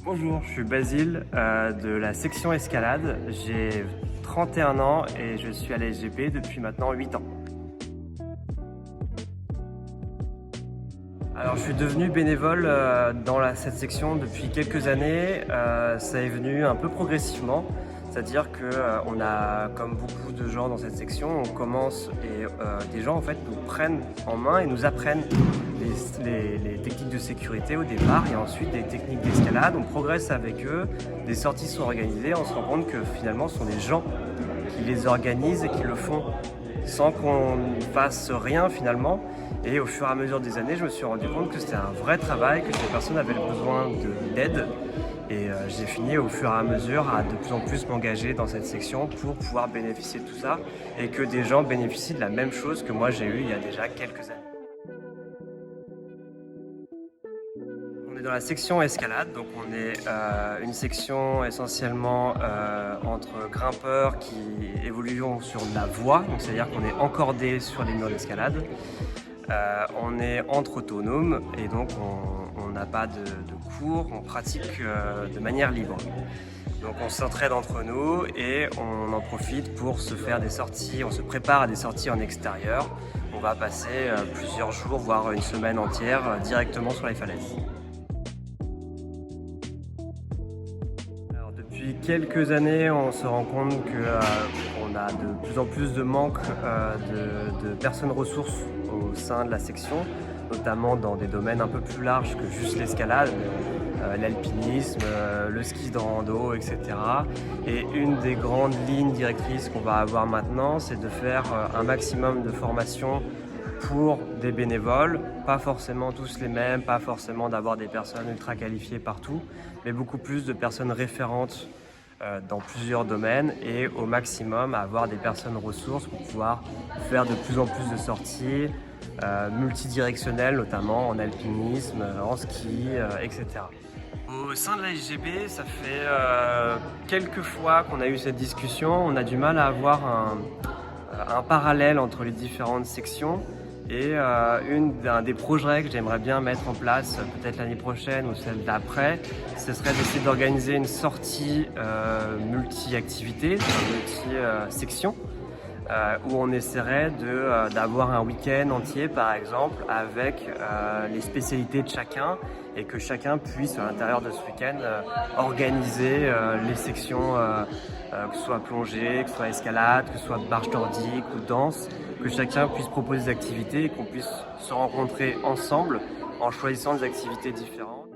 Bonjour, je suis Basile de la section escalade. J'ai 31 ans et je suis à la SGP depuis maintenant 8 ans. Alors je suis devenu bénévole dans cette section depuis quelques années. Ça est venu un peu progressivement. C'est-à-dire qu'on a, comme beaucoup de gens dans cette section, on commence et des gens en fait nous prennent en main et nous apprennent les techniques de sécurité au départ et ensuite des techniques d'escalade. On progresse avec eux, des sorties sont organisées, on se rend compte que finalement ce sont des gens qui les organisent et qui le font sans qu'on fasse rien finalement. Et au fur et à mesure des années, je me suis rendu compte que c'était un vrai travail, que ces personnes avaient besoin d'aide. Et j'ai fini au fur et à mesure à de plus en plus m'engager dans cette section pour pouvoir bénéficier de tout ça et que des gens bénéficient de la même chose que moi j'ai eu il y a déjà quelques années. On est dans la section escalade, donc on est une section essentiellement entre grimpeurs qui évoluent sur de la voie, donc c'est-à-dire qu'on est encordé sur les murs d'escalade. On est entre autonomes et donc on n'a pas de cours, on pratique de manière libre. Donc on s'entraide entre nous et on en profite pour se faire des sorties, on se prépare à des sorties en extérieur. On va passer plusieurs jours, voire une semaine entière directement sur les falaises. Alors, depuis quelques années, on se rend compte qu'on a de plus en plus de manque de personnes ressources au sein de la section, notamment dans des domaines un peu plus larges que juste l'escalade, l'alpinisme, le ski de rando, etc. Et une des grandes lignes directrices qu'on va avoir maintenant, c'est de faire un maximum de formations pour des bénévoles, pas forcément tous les mêmes, pas forcément d'avoir des personnes ultra qualifiées partout, mais beaucoup plus de personnes référentes dans plusieurs domaines et au maximum avoir des personnes ressources pour pouvoir faire de plus en plus de sorties multidirectionnelles, notamment en alpinisme, en ski, etc. Au sein de la SGB, ça fait quelques fois qu'on a eu cette discussion. On a du mal à avoir un parallèle entre les différentes sections. Et un des projets que j'aimerais bien mettre en place, peut-être l'année prochaine ou celle d'après, ce serait d'essayer d'organiser une sortie multi-activité, multi-section, où on essaierait d'avoir un week-end entier par exemple avec les spécialités de chacun et que chacun puisse à l'intérieur de ce week-end organiser les sections, que ce soit plongée, que ce soit escalade, que ce soit marche nordique ou danse, que chacun puisse proposer des activités et qu'on puisse se rencontrer ensemble en choisissant des activités différentes.